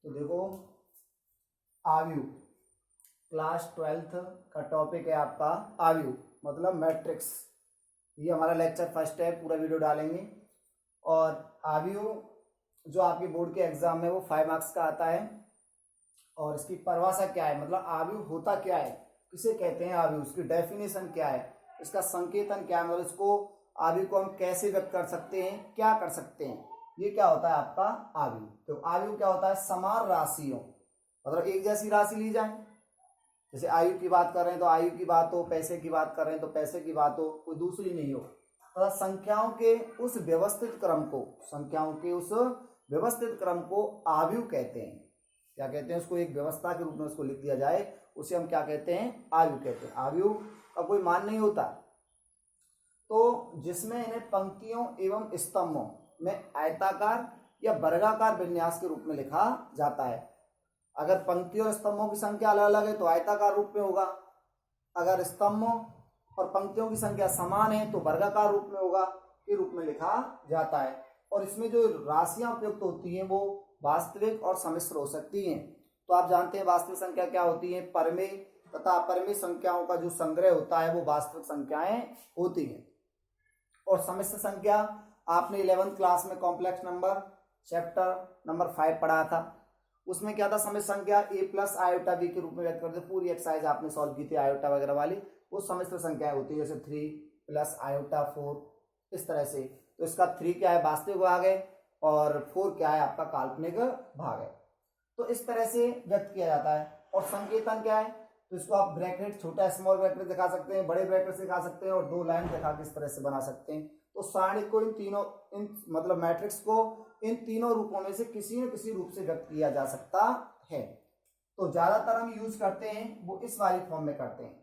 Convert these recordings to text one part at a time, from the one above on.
तो देखो आव्यूह, क्लास 12th का टॉपिक है आपका आव्यूह मतलब मैट्रिक्स। ये हमारा लेक्चर फर्स्ट है, पूरा वीडियो डालेंगे। और आव्यूह जो आपके बोर्ड के एग्जाम में वो 5 मार्क्स का आता है। और इसकी परिभाषा क्या है, मतलब आव्यूह होता क्या है, किसे कहते हैं आव्यूह, उसकी डेफिनेशन क्या है, इसका संकेतन क्या है, मतलब इसको आव्यूह को हम कैसे व्यक्त कर सकते हैं, क्या कर सकते हैं, ये क्या होता है आपका आव्यूह। तो आव्यूह क्या होता है, समान राशियों, मतलब एक जैसी राशि ली जाए। जैसे आयु की बात कर रहे हैं तो आयु की बात हो, पैसे की बात कर रहे हैं तो पैसे की बात हो, कोई दूसरी नहीं हो। तथा संख्याओं के उस व्यवस्थित क्रम को, संख्याओं के उस व्यवस्थित क्रम को आव्यूह कहते हैं। क्या कहते हैं उसको, एक व्यवस्था के रूप में उसको लिख दिया जाए, उसे हम क्या कहते हैं, आव्यूह कहते हैं। आव्यूह का कोई मान नहीं होता। तो जिसमें इन्हें पंक्तियों एवं स्तंभों में आयताकार या वर्गाकार विन्यास के रूप में लिखा जाता है। अगर पंक्तियों और स्तंभों की संख्या अलग अलग है तो आयताकार रूप में होगा, अगर स्तंभों और पंक्तियों की संख्या समान है तो वर्गाकार रूप में होगा, के रूप में लिखा जाता है। और इसमें जो राशियां उपयुक्त होती हैं वो वास्तविक और सम्मिश्र हो सकती हैं। तो आप जानते हैं वास्तविक संख्या क्या होती है, परमेय तथा अपरमेय संख्याओं का जो संग्रह होता है वो वास्तविक संख्याएं होती हैं। और सम्मिश्र संख्या आपने 11th क्लास में कॉम्प्लेक्स नंबर चैप्टर नंबर 5 पढ़ा था। उसमें क्या था, सम्मिश्र संख्या a प्लस आयोटा b के रूप में व्यक्त करते, पूरी एक्सरसाइज आपने सॉल्व की थी आयोटा वगैरह वाली, वो सम्मिश्र संख्याएं होती है, जैसे 3 प्लस आयोटा 4, इस तरह से। तो इसका 3 क्या है, वास्तविक भाग है, और 4 क्या है, आपका काल्पनिक भाग है। तो इस तरह से व्यक्त किया जाता है। और संकेतन क्या है, तो इसको आप ब्रैकेट, छोटा स्मॉल ब्रैकेट दिखा सकते हैं, बड़े ब्रैकेट से दिखा सकते हैं, और 2 लाइन दिखा के इस तरह से बना सकते हैं। तो सारणी को इन मतलब मैट्रिक्स को इन तीनों रूपों में से किसी न किसी रूप से व्यक्त किया जा सकता है। तो ज्यादातर हम यूज करते हैं वो इस वाली फॉर्म में करते हैं।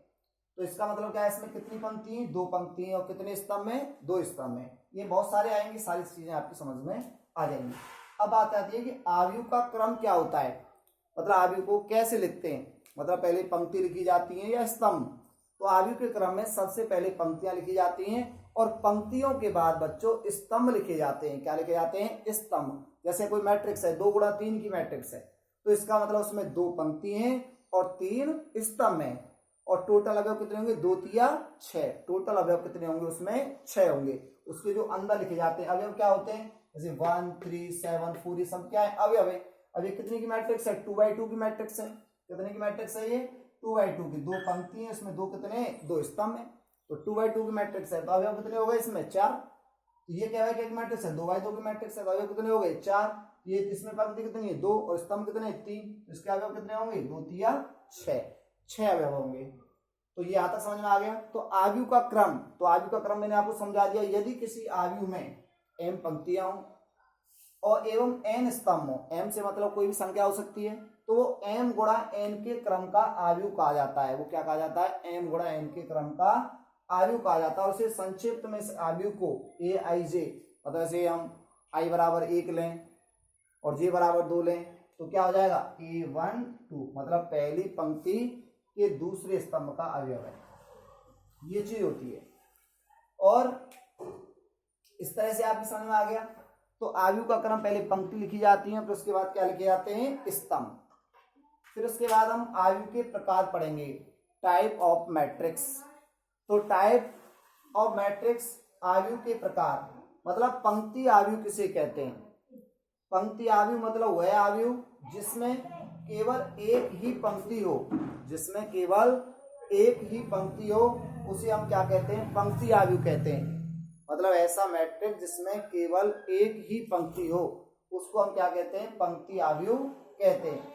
तो इसका मतलब क्या है, इसमें कितनी पंक्ति है, 2 पंक्ति है, और कितने स्तंभ में, 2 स्तंभ में। ये बहुत सारे आएंगे, सारी चीजें आपकी समझ में आ जाएंगी। अब बात आती है कि आव्यूह का क्रम क्या होता है, मतलब आव्यूह को कैसे लिखते हैं, मतलब पहले पंक्ति लिखी जाती है या स्तंभ। तो आव्यूह के क्रम में सबसे पहले पंक्तियां लिखी जाती हैं, और पंक्तियों के बाद बच्चों स्तंभ लिखे जाते हैं। क्या लिखे जाते हैं, स्तंभ। जैसे कोई मैट्रिक्स है, 2 गुणा 3 की मैट्रिक्स है, तो इसका मतलब उसमें 2 पंक्ति हैं और 3 स्तंभ हैं। और टोटल अवयव कितने होंगे, 2 तिया 6, टोटल अवयव कितने होंगे, उसमें 6 होंगे। उसके जो अंदर लिखे जाते हैं अवयव क्या होते हैं, जैसे 1 3 7 4, ये सब क्या है, अवयव है। अब ये कितने की मैट्रिक्स है, 2x2 की मैट्रिक्स है। कितने की मैट्रिक्स है ये, 2x2 की, 2 पंक्ति है, इसमें 2 कितने, 2 स्तंभ है। तो 2x2 की मैट्रिक्स है, तो अवयव कितने हो गए इसमें, 4। तो ये क्या है, क्या मैट्रिक्स है, 2x2 की मैट्रिक्स है, तो अवयव कितने हो गए, 4। ये इसमें पंक्ति कितनी है, 2, और स्तंभ कितने, 3। इसके अवयव कितने होंगे, 2 तिया 6 अवयव होंगे। तो ये आता समझ में आ गया। तो आव्यूह का क्रम, तो आव्यूह का क्रम मैंने आपको समझा दिया। यदि किसी आव्यूह में m पंक्तियां हो और एवं n स्तंभ हो, m से मतलब कोई भी संख्या हो सकती है, तो वो m गुणा n के क्रम का आव्यूह कहा जाता है। वो क्या कहा जाता है, m गुणा n के क्रम का आव्यूह कहा जाता है। और उसे संक्षिप्त में इस आव्यूह को aij, मतलब ऐसे हम i बराबर 1 लें और j बराबर 2 लें, तो क्या हो जाएगा, a1 2, मतलब पहली पंक्ति के दूसरे स्तंभ का अवयव है, ये चीज होती है। और इस तरह से आपकी समझ में आ गया। तो आव्यूह का क्रम, पहले पंक्ति लिखी जाती है, फिर उसके बाद क्या लिखे जाते हैं, स्तंभ। फिर उसके बाद हम आव्यूह के प्रकार पढ़ेंगे, टाइप ऑफ मैट्रिक्स। तो टाइप ऑफ मैट्रिक्स, आव्यूह के प्रकार, मतलब पंक्ति आव्यूह किसे कहते हैं। पंक्ति आव्यूह मतलब वह आव्यूह जिसमें केवल एक ही पंक्ति हो, जिसमें केवल एक ही पंक्ति हो, उसे हम क्या कहते हैं, पंक्ति आव्यूह कहते हैं। मतलब ऐसा मैट्रिक्स जिसमें केवल एक ही पंक्ति हो, उसको हम क्या कहते हैं, पंक्ति आव्यूह कहते हैं।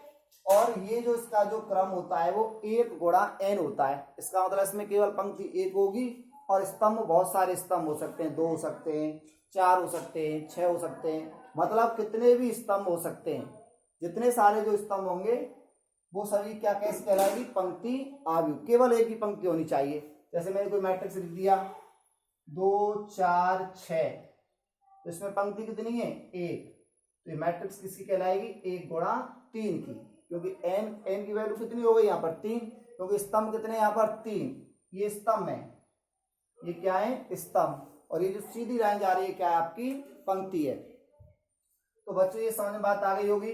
और ये जो इसका जो क्रम होता है वो 1 गुणा n होता है। इसका मतलब इसमें केवल पंक्ति 1 होगी, और स्तंभ बहुत सारे स्तंभ हो सकते हैं, 2 हो सकते हैं, 4 हो सकते हैं, 6 हो सकते हैं, मतलब कितने भी स्तंभ हो सकते हैं। जितने सारे जो स्तंभ होंगे वो सभी क्या कैसे कहलाएगी, पंक्ति आव्यूह। केवल एक ही पंक्ति होनी चाहिए। जैसे मैंने कोई मैट्रिक्स लिख दिया 2 4 6, तो इसमें पंक्ति कितनी है, 1, तो ये मैट्रिक्स किसकी कहलाएगी, 1 गुणा 3 की, क्योंकि n की वैल्यू कितनी हो गई यहाँ पर 3, क्योंकि स्तंभ कितने यहाँ पर 3, ये स्तंभ है, ये क्या है, स्तंभ। और ये जो सीधी लाइन जा रही है क्या है, आपकी पंक्ति है। तो बच्चों ये समझ में बात आ गई होगी।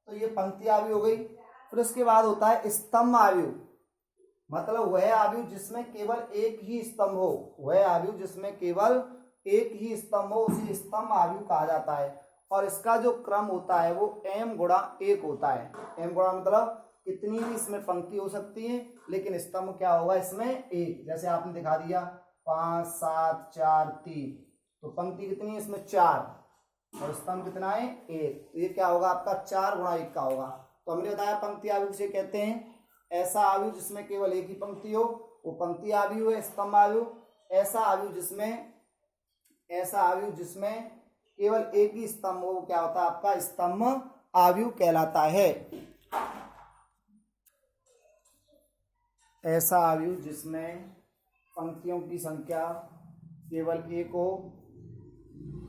तो ये पंक्ति आव्यूह हो गई। फिर उसके बाद होता है स्तंभ आव्यूह, मतलब वह आव्यूह जिसमें केवल एक ही स्तंभ हो, वह आव्यूह जिसमें केवल एक ही स्तंभ हो उसे स्तंभ आव्यूह कहा जाता है। और इसका जो क्रम होता है वो m गुणा 1 होता है। m गुणा मतलब कितनी भी इसमें पंक्ति हो सकती है, लेकिन स्तंभ क्या होगा इसमें एक। जैसे आपने दिखा दिया 5 7 4 3, तो पंक्ति कितनी है इसमें 4 और स्तंभ कितना है 1, तो ये क्या होगा आपका 4 गुणा 1 का होगा। तो हमने बताया पंक्ति आव्यूह से कहते हैं ऐसा आव्यूह जिसमें केवल एक ही पंक्ति हो, वो पंक्ति आव्यूह है, स्तंभ आव्यूह। ऐसा आव्यूह जिसमें केवल एक ही स्तंभ हो क्या होता है आपका स्तंभ आव्यूह कहलाता है। ऐसा आव्यूह जिसमें पंक्तियों की संख्या केवल एक हो,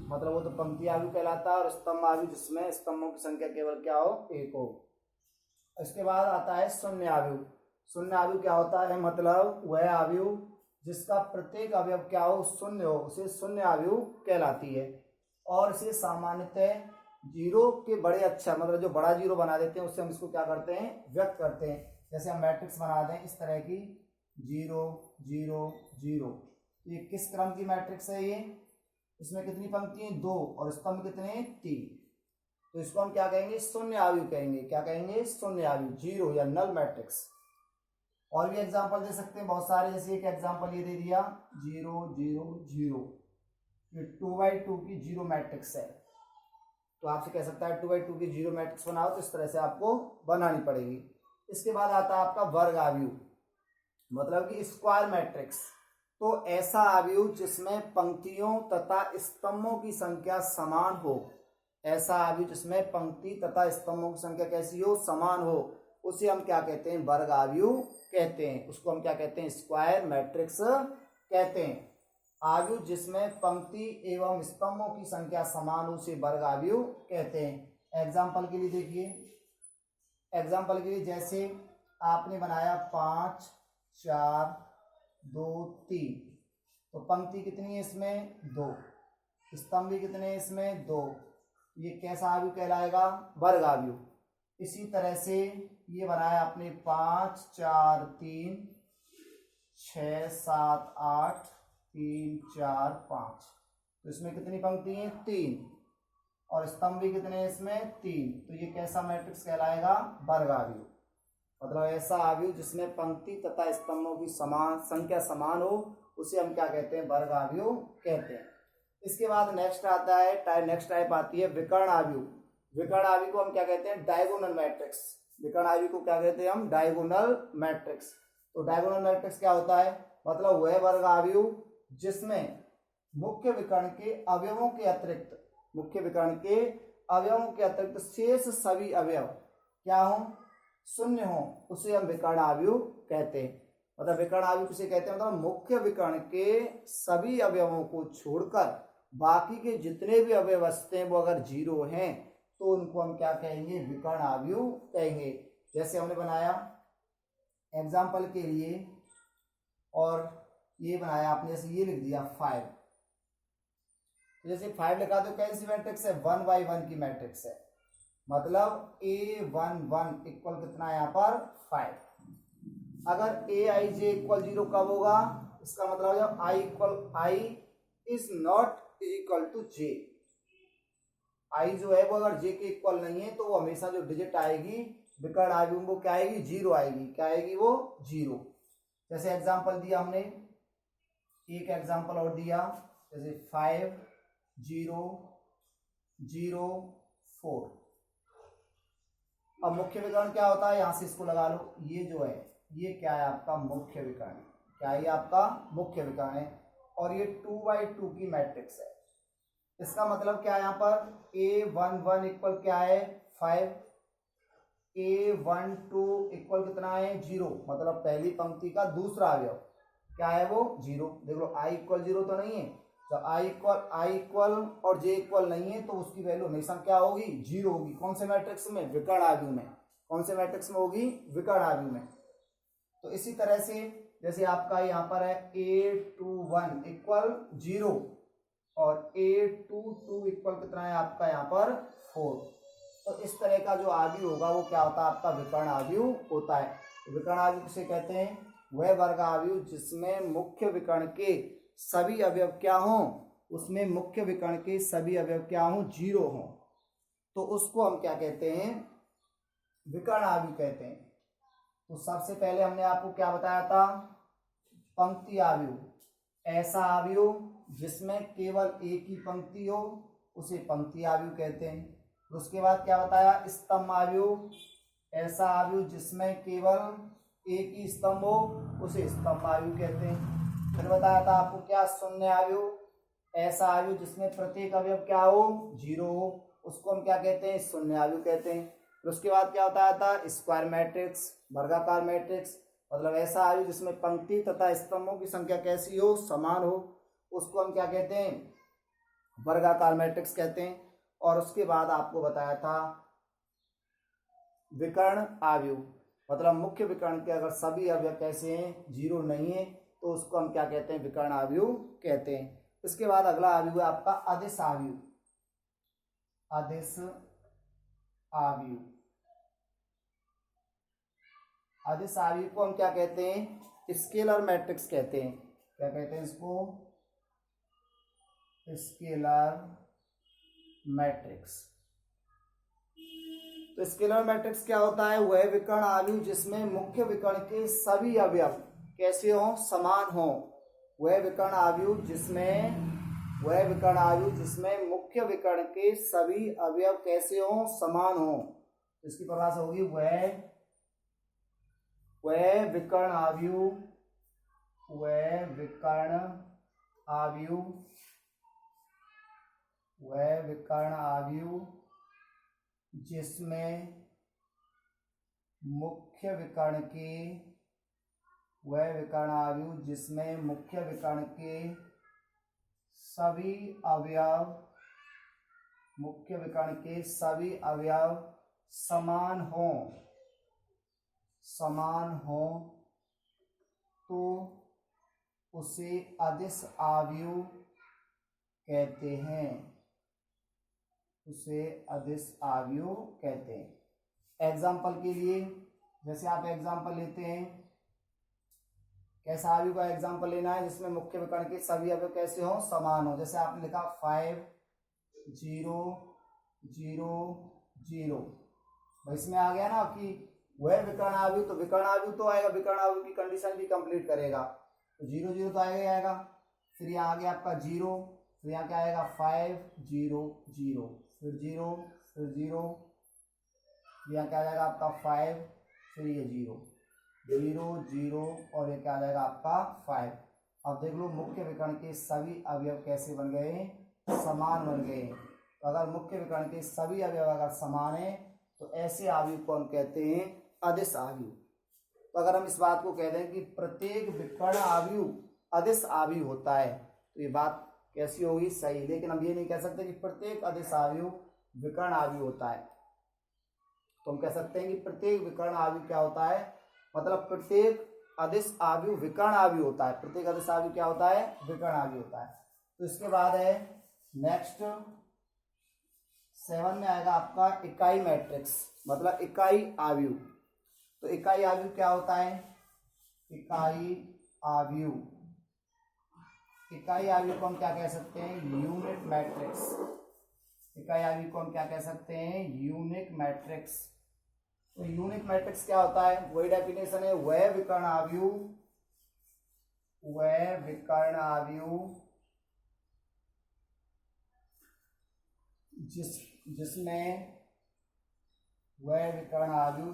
मतलब वो तो पंक्ति आव्यूह कहलाता है। और स्तंभ आव्यूह जिसमें स्तंभों की संख्या केवल क्या हो एक हो। इसके बाद आता है शून्य आव्यूह। शून्य आव्यूह क्या होता है, मतलब वह आव्यूह जिसका प्रत्येक अवयव क्या हो शून्य हो, उसे शून्य आव्यूह कहलाती है। और इसे सामान्यतः जीरो के बड़े अक्षर, मतलब जो बड़ा जीरो बना देते हैं उससे हम इसको क्या करते हैं व्यक्त करते हैं। जैसे हम मैट्रिक्स बना दें इस तरह की 0 0 0, ये किस क्रम की मैट्रिक्स है ये, इसमें कितनी पंक्ति है 2 और स्तंभ कितने 3, तो इसको हम क्या कहेंगे शून्य आव्यूह कहेंगे। क्या कहेंगे शून्य आव्यूह, जीरो या नल मैट्रिक्स। और भी एग्जांपल दे सकते हैं बहुत सारे, जैसे एक एग्जांपल ये दे दिया 0 0 0, ये 2/2 की जीरो मैट्रिक्स है। तो आपसे कह सकता है 2/2 की जीरो मैट्रिक्स बनाओ, तो इस तरह से आपको बनानी पड़ेगी। इसके बाद आता है आपका वर्ग आव्यूह, मतलब कि स्क्वायर मैट्रिक्स। तो ऐसा आव्यूह जिसमें पंक्तियों तथा स्तंभों की संख्या समान हो, ऐसा आव्यूह जिसमें पंक्ति तथा स्तंभों की संख्या कैसी हो समान हो, उसे हम क्या कहते हैं वर्ग आव्यूह कहते हैं। उसको हम क्या कहते हैं स्क्वायर मैट्रिक्स कहते हैं। आव्यूह जिसमें पंक्ति एवं स्तंभों की संख्या समान हो उसे वर्ग आव्यूह कहते हैं। एग्जाम्पल के लिए देखिए, एग्जाम्पल के लिए जैसे आपने बनाया 5 4 2 3, तो पंक्ति कितनी है इसमें 2, स्तंभ भी कितने हैं इसमें 2, ये कैसा आव्यूह कहलाएगा वर्ग आव्यूह। इसी तरह से ये बनाया आपने 5 4 3 6 7 8 3 4 5, तो इसमें कितनी पंक्ति है 3 और स्तंभ भी कितने हैं इसमें 3, तो ये कैसा मैट्रिक्स कहलाएगा वर्ग आव्यूह। मतलब ऐसा आव्यूह जिसमें पंक्ति तथा स्तंभों की समान संख्या समान हो उसे हम क्या कहते हैं वर्ग आव्यूह कहते हैं। इसके बाद नेक्स्ट आता है नेक्स्ट टाइप आती है विकर्ण आव्यूह। विकर्ण आव्यूह को हम क्या कहते हैं डायगोनल मैट्रिक्स। विकर्ण आव्यूह को क्या कहते हैं हम डायगोनल मैट्रिक्स। तो डायगोनल मैट्रिक्स क्या होता है, मतलब वह वर्ग आव्यूह जिसमें मुख्य विकर्ण के अवयवों के अतिरिक्त शेष सभी अवयव क्या हो शून्य हो, उसे हम विकर्ण आव्यूह कहते हैं। मतलब विकर्ण आव्यूह किसे कहते हैं, मतलब मुख्य विकर्ण के सभी अवयवों को छोड़कर बाकी के जितने भी अवयव हैं वो अगर जीरो हैं तो उनको हम क्या कहेंगे विकर्ण आव्यूह कहेंगे। जैसे हमने बनाया एग्जाम्पल के लिए, और ये बनाया आपने, जैसे ये लिख दिया 5, जैसे 5 लिखा तो कैसी मैट्रिक्स है 1/1 की मैट्रिक्स है। मतलब A11 इक्वल कितना है यहाँ पर 5। अगर Aij इक्वल 0 कब होगा, इसका मतलब जब I is not equal to j, I जो है वो अगर j के इक्वल नहीं है तो वो हमेशा जो डिजिट आएगी विकर्ण आव्यूह वो क्या आएगी जीरो आएगी। क्या आएगी वो जीरो। जैसे एग्जांपल दिया हमने, एक एग्जांपल और दिया, जैसे 5 0 0 4। अब मुख्य विकर्ण क्या होता है, यहां से इसको लगा लो, ये जो है ये क्या है आपका मुख्य विकर्ण। क्या है आपका मुख्य विकर्ण है और ये 2/2 की मैट्रिक्स है। इसका मतलब क्या है यहाँ पर A11 इक्वल क्या है 5, A12 इक्वल कितना है 0, मतलब पहली पंक्ति का दूसरा अवयव क्या है वो 0। देख लो I इक्वल 0 तो नहीं है, जब I इक्वल और J इक्वल नहीं है तो उसकी वैल्यू हमेशा क्या होगी 0 होगी। कौन से मैट्रिक्स में विकर्ण आव्यूह में, कौन से मैट्रिक्स में होगी विकर्ण आव्यूह में। तो इसी तरह से जैसे आपका यहाँ पर है A21 इक्वल 0 और A22 इक्वल कितना है आपका यहाँ पर 4। तो इस तरह का जो आव्यूह होगा वो क्या होता है, आपका विकर्ण आव्यूह होता है। विकर्ण आव्यूह किसे कहते हैं, वह वर्ग आव्यूह जिसमें मुख्य विकर्ण के सभी अवयव क्या हों, उसमें मुख्य विकर्ण के सभी अवयव क्या हों, 0 हों, तो उसको हम क्या कहते हैं, विकर्ण आव्यूह कहते हैं। तो सबसे पहले हमने आपको क्या बताया था, पंक्ति आव्यूह, ऐसा आव्यूह जिसमें केवल एक ही पंक्ति हो उसे पंक्ति आव्यूह कहते हैं। उसके बाद क्या बताया, स्तंभ आव्यूह, ऐसा आव्यूह जिसमें केवल एक ही स्तंभ हो उसे स्तंभ आव्यूह कहते हैं। फिर बताया था आपको क्या, शून्य आव्यूह, ऐसा आव्यूह जिसमें प्रत्येक अवयव क्या हो, 0 हो, उसको हम क्या कहते हैं, शून्य आव्यूह कहते हैं। फिर उसके बाद क्या बताया था, स्क्वायर मैट्रिक्स, वर्गाकार मैट्रिक्स, मतलब ऐसा आव्यूह जिसमें पंक्ति तथा स्तंभों की संख्या कैसी हो, समान हो, उसको हम क्या कहते हैं, वर्गाकार मैट्रिक्स कहते हैं। और उसके बाद आपको बताया था विकर्ण आव्यूह, मतलब मुख्य विकर्ण के अगर सभी अवयव कैसे हैं, 0 नहीं है, तो उसको हम क्या कहते हैं, विकर्ण आव्यूह कहते हैं। इसके बाद अगला आव्यूह है आपका अदिश आव्यूह। अदिश आव्यूह, अदिश आव्यूह को हम क्या कहते हैं, स्केलर मैट्रिक्स कहते हैं। क्या कहते हैं इसको, स्केलर मैट्रिक्स। तो स्केलर मैट्रिक्स क्या होता है, वह विकर्ण आव्यूह जिसमें मुख्य विकर्ण के सभी अवयव कैसे हों, समान हों। वह विकर्ण आव्यूह जिसमें मुख्य विकर्ण के सभी अवयव कैसे हों, समान हों। इसकी परिभाषा होगी, वह विकर्ण आव्यूह जिसमें मुख्य विकर्ण के सभी अवयव समान हों तो उसे अदिश आव्यूह कहते हैं। एग्जाम्पल के लिए, जैसे आप एग्जाम्पल लेते हैं, कैसा आव्यूह का एग्जाम्पल लेना है, जिसमें मुख्य विकर्ण के सभी अवयव कैसे हों, समान हो। जैसे आपने लिखा 5 0 0 0, इसमें आ गया ना कि वह विकर्ण आव्यूह, तो विकर्ण आव्यूह तो आएगा, विकर्ण आव्यूह की कंडीशन भी कंप्लीट करेगा, तो 0 0 तो आएगा ही आएगा। फिर यहाँ आ गया आपका 0, फिर यहाँ क्या आएगा 5 0 0, फिर 0 फिर 0, यहाँ क्या आ जाएगा आपका 5, फिर ये 0 0 0 और ये क्या आ जाएगा आपका 5। अब देख लो मुख्य विकर्ण के सभी अवयव कैसे बन गए, समान बन गए। तो अगर मुख्य विकर्ण के सभी अवयव अगर समान है तो ऐसे आव्यूह को हम कहते हैं अदिश आव्यूह। तो अगर हम इस बात को कह दें कि प्रत्येक विकर्ण आव्यूह अदिश आव्यूह होता है, तो ये बात कैसी होगी, सही। लेकिन हम ये नहीं कह सकते कि प्रत्येक अदिश आव्यूह विकर्ण आव्यूह होता है। तो हम कह सकते हैं कि प्रत्येक विकर्ण आव्यूह क्या होता है, मतलब प्रत्येक अदिश आव्यूह विकर्ण आव्यूह होता है। प्रत्येक अदिश आव्यूह क्या होता है, विकर्ण आव्यूह होता है। तो इसके बाद है नेक्स्ट 7 में आएगा आपका इकाई मैट्रिक्स, मतलब इकाई आव्यूह। तो इकाई आव्यूह क्या होता है, इकाई आव्यूह को हम क्या कह सकते हैं, यूनिट मैट्रिक्स। इकाई आव्यूह को हम क्या कह सकते हैं, यूनिट मैट्रिक्स। तो यूनिट मैट्रिक्स क्या होता है, वही डेफिनेशन है, वह विकर्ण आव्यूह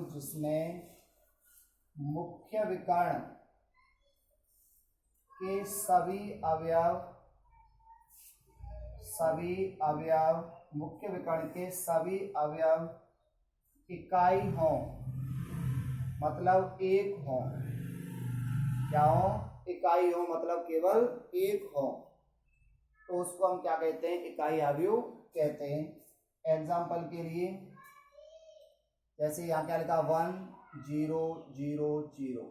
जिसमें मुख्य विकर्ण के सभी अवयव इकाई हों, मतलब एक हों। क्या हो, इकाई हो, मतलब केवल एक हो, तो उसको हम क्या कहते हैं, इकाई आव्यूह कहते हैं। एग्जाम्पल के लिए जैसे यहाँ क्या लिखा 1 0 0 0,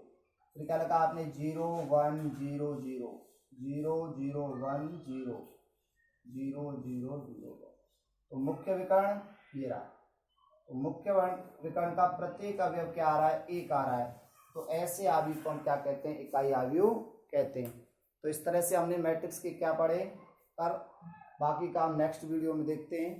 फिर क्या लिखा आपने 0 1 0 0 0 0 1 0 0 0 0 1, तो मुख्य विकर्ण ये रहा। तो मुख्य विकर्ण का प्रत्येक अवयव क्या आ रहा है, एक आ रहा है, तो ऐसे आव्यूह को हम क्या कहते हैं, इकाई आव्यूह कहते हैं। तो इस तरह से हमने मैट्रिक्स के क्या पढ़े, और बाकी काम नेक्स्ट वीडियो में देखते हैं।